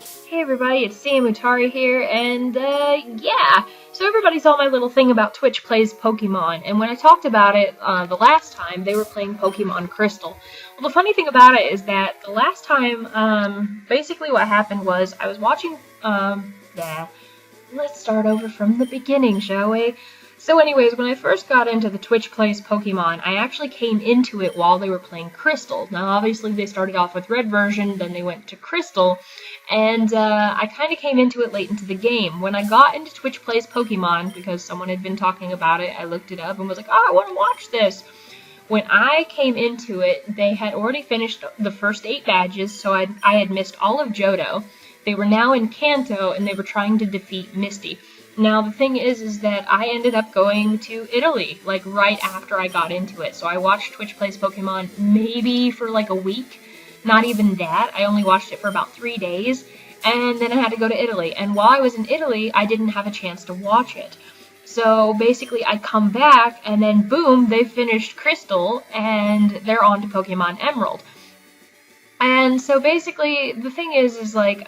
Hey everybody, it's Sam Utari here, and yeah, so everybody saw my little thing about Twitch Plays Pokemon, and when I talked about it the last time, they were playing Pokemon Crystal. Well, the funny thing about it is that the last time, basically what happened was, I was watching, let's start over from the beginning, shall we? So anyways, when I first got into the Twitch Plays Pokemon, I actually came into it while they were playing Crystal. Now, obviously, they started off with Red version, then they went to Crystal, and I kind of came into it late into the game. When I got into Twitch Plays Pokemon, because someone had been talking about it, I looked it up and was like, oh, I want to watch this. When I came into it, they had already finished the first 8 badges, so I had missed all of Johto. They were now in Kanto, and they were trying to defeat Misty. Now, the thing is that I ended up going to Italy, like, right after I got into it. So I watched Twitch Plays Pokemon maybe for, like, a week. Not even that. I only watched it for about 3 days. And then I had to go to Italy. And while I was in Italy, I didn't have a chance to watch it. So basically, I come back, and then boom, they finished Crystal, and they're on to Pokemon Emerald. And so basically, the thing is like,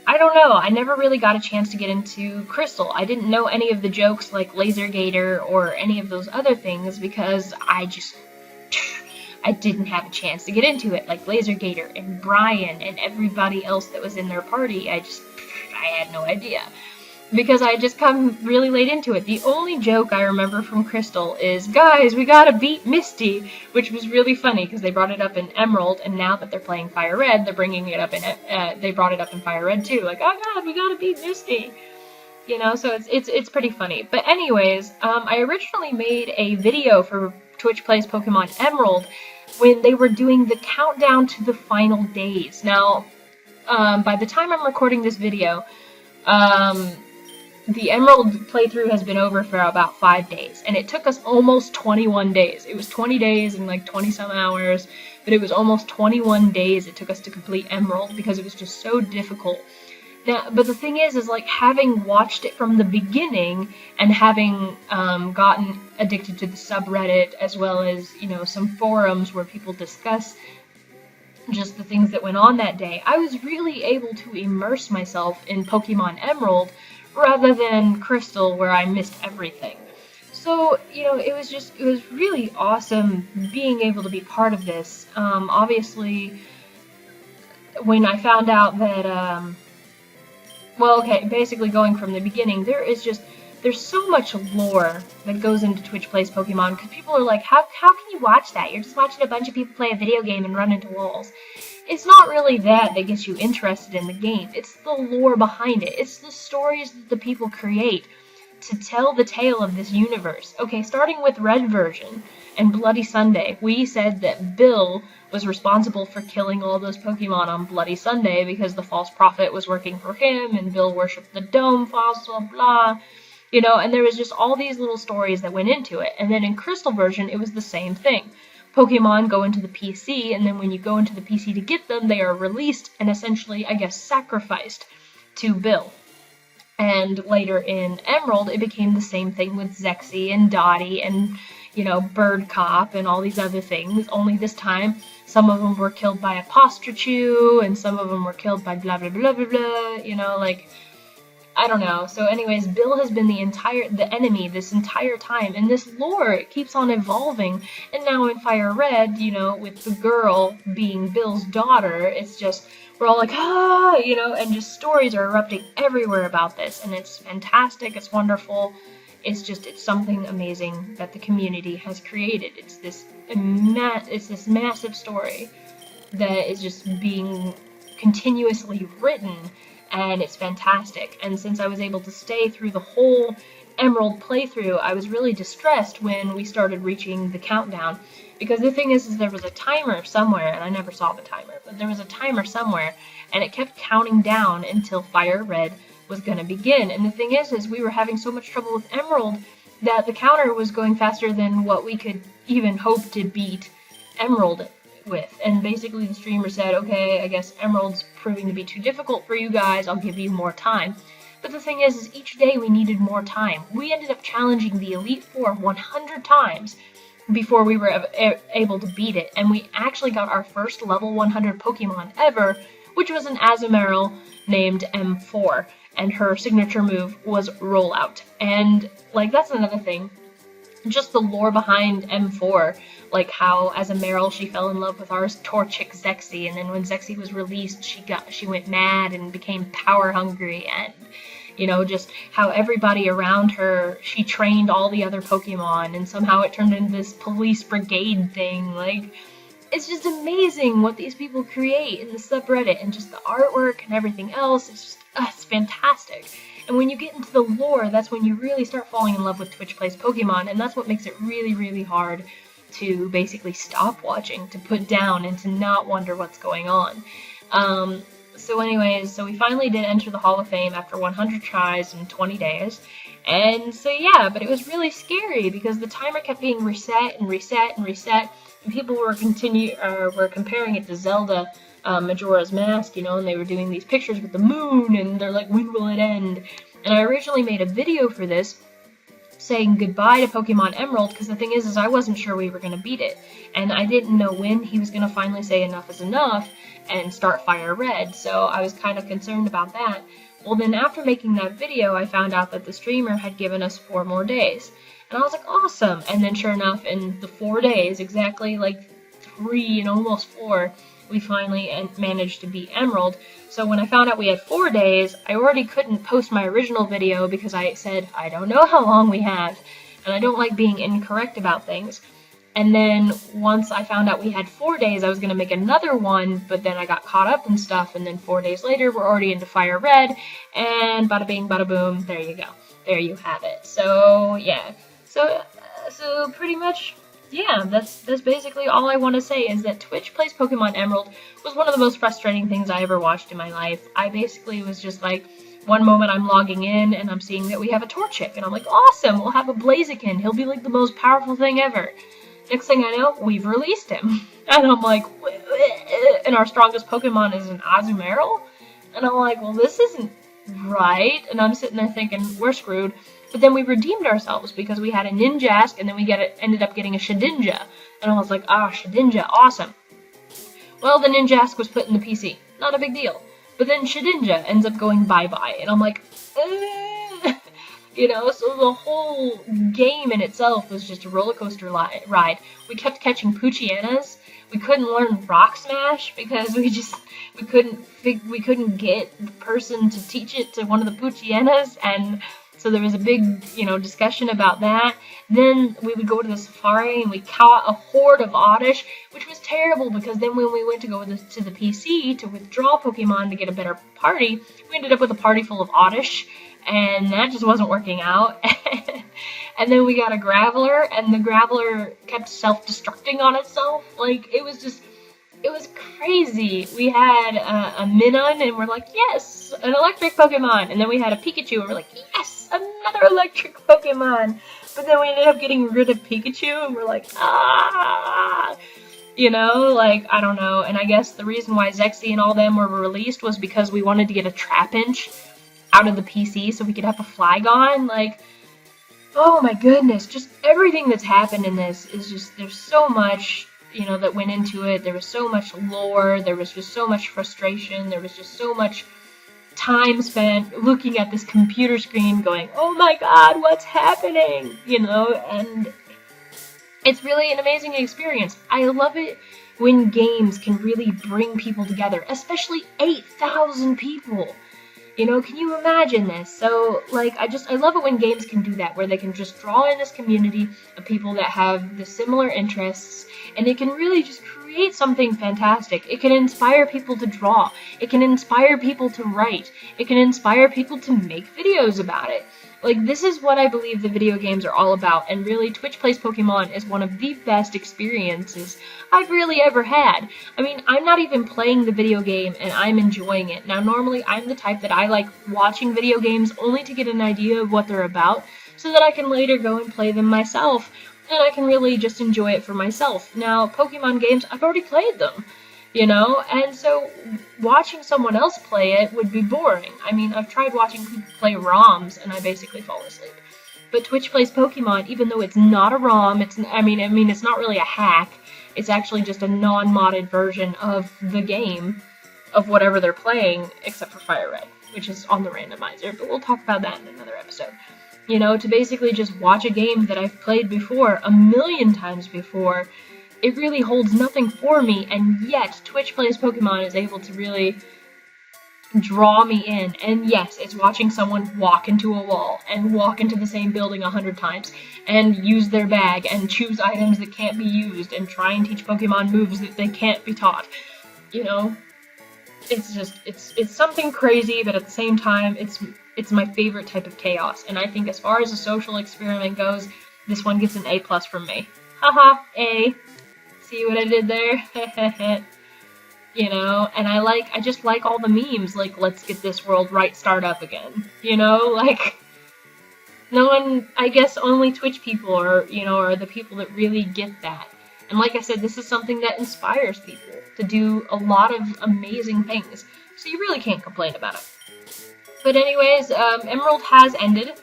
I don't know, I never really got a chance to get into Crystal. I didn't know any of the jokes like Laser Gator or any of those other things because I didn't have a chance to get into it. Like Laser Gator and Brian and everybody else that was in their party, I had no idea. Because I had just come really late into it. The only joke I remember from Crystal is, guys, we gotta beat Misty, which was really funny because they brought it up in Emerald, and now that they're playing FireRed, they're bringing it up in, they brought it up in FireRed too. Like, oh god, we gotta beat Misty. You know, so it's pretty funny. But anyways, I originally made a video for Twitch Plays Pokemon Emerald when they were doing the countdown to the final days. Now, by the time I'm recording this video, the Emerald playthrough has been over for about 5 days, and it took us almost 21 days. It was 20 days and like 20-some hours, but it was almost 21 days it took us to complete Emerald because it was just so difficult. Now, but the thing is like having watched it from the beginning and having gotten addicted to the subreddit as well as, you know, some forums where people discuss just the things that went on that day, I was really able to immerse myself in Pokemon Emerald rather than Crystal, where I missed everything. So, you know, it was really awesome being able to be part of this. Obviously, when I found out that, well, okay, basically going from the beginning, there's so much lore that goes into Twitch Plays Pokemon, because people are like, how can you watch that? You're just watching a bunch of people play a video game and run into walls. It's not really that gets you interested in the game. It's the lore behind it. It's the stories that the people create to tell the tale of this universe. Okay, starting with Red version and Bloody Sunday, we said that Bill was responsible for killing all those Pokemon on Bloody Sunday because the false prophet was working for him and Bill worshipped the dome fossil, blah. You know, and there was just all these little stories that went into it. And then in Crystal version, it was the same thing. Pokemon go into the PC, and then when you go into the PC to get them, they are released and essentially, I guess, sacrificed to Bill. And later in Emerald, it became the same thing with Zexy and Dottie and, you know, Bird Cop and all these other things. Only this time, some of them were killed by a Postrachu, and some of them were killed by blah, blah, blah, blah, blah, you know, like, I don't know. So anyways, Bill has been the enemy this entire time, and this lore, it keeps on evolving. And now in FireRed, you know, with the girl being Bill's daughter, it's just, we're all like, ah, you know, and just stories are erupting everywhere about this, and it's fantastic, it's wonderful, it's something amazing that the community has created. It's this massive story that is just being continuously written, and it's fantastic. And since I was able to stay through the whole Emerald playthrough, I was really distressed when we started reaching the countdown. Because the thing is there was a timer somewhere, and I never saw the timer, but there was a timer somewhere, and it kept counting down until FireRed was going to begin. And the thing is we were having so much trouble with Emerald that the counter was going faster than what we could even hope to beat Emerald with. And basically the streamer said, okay, I guess Emerald's proving to be too difficult for you guys, I'll give you more time. But the thing is each day we needed more time. We ended up challenging the Elite Four 100 times before we were able to beat it, and we actually got our first level 100 Pokemon ever which was an Azumarill named M4, and her signature move was Rollout. And like, that's another thing, just the lore behind M4, like how as a Meryl she fell in love with our Torchic Zexy, and then when Zexy was released she went mad and became power hungry, and you know, just how everybody around her, she trained all the other Pokemon, and somehow it turned into this police brigade thing. Like, it's just amazing what these people create in the subreddit, and just the artwork and everything else. It's just, it's fantastic. And when you get into the lore, that's when you really start falling in love with Twitch Plays Pokemon, and that's what makes it really, really hard to basically stop watching, to put down, and to not wonder what's going on. So anyways, so we finally did enter the Hall of Fame after 100 tries in 20 days. And so yeah, but it was really scary because the timer kept being reset and reset and reset. And people were comparing it to Zelda Majora's Mask, you know, and they were doing these pictures with the moon, and they're like, when will it end? And I originally made a video for this saying goodbye to Pokemon Emerald, because the thing is I wasn't sure we were going to beat it. And I didn't know when he was going to finally say enough is enough and start FireRed, so I was kind of concerned about that. Well, then after making that video, I found out that the streamer had given us 4 more days. And I was like, awesome! And then sure enough, in the 4 days, exactly like 3 and almost 4, we finally managed to beat Emerald. So when I found out we had 4 days, I already couldn't post my original video because I said, I don't know how long we have, and I don't like being incorrect about things. And then once I found out we had 4 days, I was going to make another one, but then I got caught up and stuff, and then 4 days later, we're already into FireRed, and bada bing, bada boom, there you go. There you have it. So, yeah. So pretty much, yeah, that's basically all I want to say, is that Twitch Plays Pokemon Emerald was one of the most frustrating things I ever watched in my life. I basically was just like, one moment I'm logging in, and I'm seeing that we have a Torchic, and I'm like, awesome, we'll have a Blaziken, he'll be like the most powerful thing ever. Next thing I know, we've released him. And I'm like, and our strongest Pokemon is an Azumarill? And I'm like, well, this isn't right. And I'm sitting there thinking, we're screwed. But then we redeemed ourselves because we had a Ninjask, and then we ended up getting a Shedinja. And I was like, Shedinja, awesome. Well, the Ninjask was put in the PC. Not a big deal. But then Shedinja ends up going bye-bye. And I'm like, you know, so the whole game in itself was just a roller coaster ride. We kept catching Poochyena. We couldn't learn Rock Smash because we couldn't get the person to teach it to one of the Poochyena, and so there was a big, you know, discussion about that. Then we would go to the safari and we caught a horde of Oddish, which was terrible because then when we went to go to the PC to withdraw Pokemon to get a better party, we ended up with a party full of Oddish. And that just wasn't working out. And then we got a Graveler, and the Graveler kept self-destructing on itself. Like, it was crazy. We had a Minun, and we're like, yes, an electric Pokemon. And then we had a Pikachu, and we're like, yes, another electric Pokemon. But then we ended up getting rid of Pikachu, and we're like, you know, like, I don't know. And I guess the reason why Zexy and all them were released was because we wanted to get a Trapinch out of the PC so we could have a Flygon. Like, oh my goodness, just everything that's happened in this is just, there's so much, you know, that went into it. There was so much lore, there was just so much frustration, there was just so much time spent looking at this computer screen going, oh my god, what's happening, you know, and it's really an amazing experience. I love it when games can really bring people together, especially 8,000 people. You know, can you imagine this? So, like, I love it when games can do that, where they can just draw in this community of people that have the similar interests, and it can really just create something fantastic. It can inspire people to draw. It can inspire people to write. It can inspire people to make videos about it. Like, this is what I believe the video games are all about, and really, Twitch Plays Pokemon is one of the best experiences I've really ever had. I mean, I'm not even playing the video game, and I'm enjoying it. Now, normally, I'm the type that I like watching video games only to get an idea of what they're about, so that I can later go and play them myself, and I can really just enjoy it for myself. Now, Pokemon games, I've already played them. You know, and so watching someone else play it would be boring. I mean, I've tried watching people play ROMs, and I basically fall asleep. But Twitch Plays Pokemon, even though it's not a ROM, it's not really a hack. It's actually just a non-modded version of the game. of whatever they're playing, except for FireRed, which is on the randomizer, but we'll talk about that in another episode. You know, to basically just watch a game that I've played before, a million times before, it really holds nothing for me, and yet Twitch Plays Pokemon is able to really draw me in. And yes, it's watching someone walk into a wall and walk into the same building 100 times and use their bag and choose items that can't be used and try and teach Pokemon moves that they can't be taught. You know, it's just, it's something crazy, but at the same time, it's my favorite type of chaos. And I think as far as a social experiment goes, this one gets an A+ from me. Haha, A. See what I did there? You know, and I just like all the memes, like, let's get this world right, start up again. You know, like, no one, I guess only Twitch people are, you know, are the people that really get that. And like I said, this is something that inspires people to do a lot of amazing things, so you really can't complain about it. But anyways, Emerald has ended,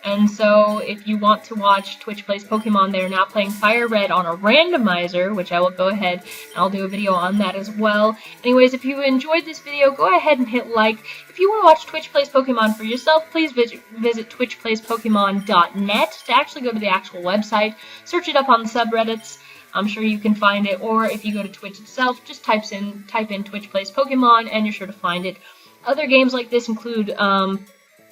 and so if you want to watch Twitch Plays Pokemon, they're now playing FireRed on a randomizer, which I will go ahead and I'll do a video on that as well. Anyways, if you enjoyed this video, go ahead and hit like. If you want to watch Twitch Plays Pokemon for yourself, please visit twitchplayspokemon.net to actually go to the actual website. Search it up on the subreddits. I'm sure you can find it, or if you go to Twitch itself, just type in Twitch Plays Pokemon and you're sure to find it. Other games like this include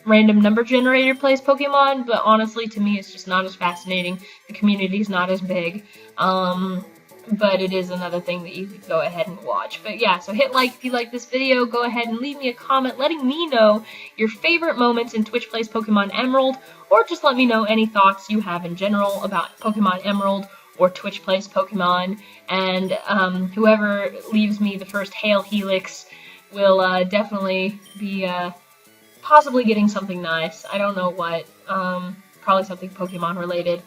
Random Number Generator Plays Pokemon, but honestly, to me, it's just not as fascinating. The community's not as big, but it is another thing that you could go ahead and watch. But yeah, so hit like if you like this video, go ahead and leave me a comment letting me know your favorite moments in Twitch Plays Pokemon Emerald, or just let me know any thoughts you have in general about Pokemon Emerald or Twitch Plays Pokemon, and whoever leaves me the first Hail Helix will definitely be possibly getting something nice. I don't know what, probably something Pokemon related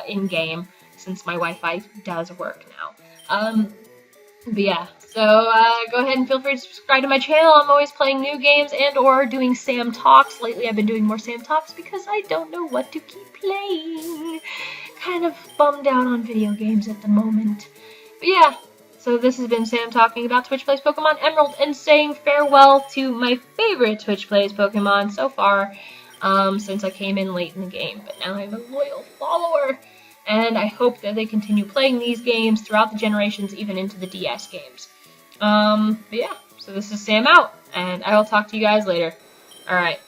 in game, since my Wi-Fi does work now. But yeah, so go ahead and feel free to subscribe to my channel. I'm always playing new games and or doing Sam Talks. Lately I've been doing more Sam Talks because I don't know what to keep playing. Kind of bummed out on video games at the moment. But yeah, so this has been Sam talking about Twitch Plays Pokemon Emerald and saying farewell to my favorite Twitch Plays Pokemon so far, since I came in late in the game. But now I'm a loyal follower, and I hope that they continue playing these games throughout the generations, even into the DS games. But yeah, so this is Sam out, and I will talk to you guys later. Alright,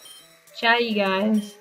ciao you guys.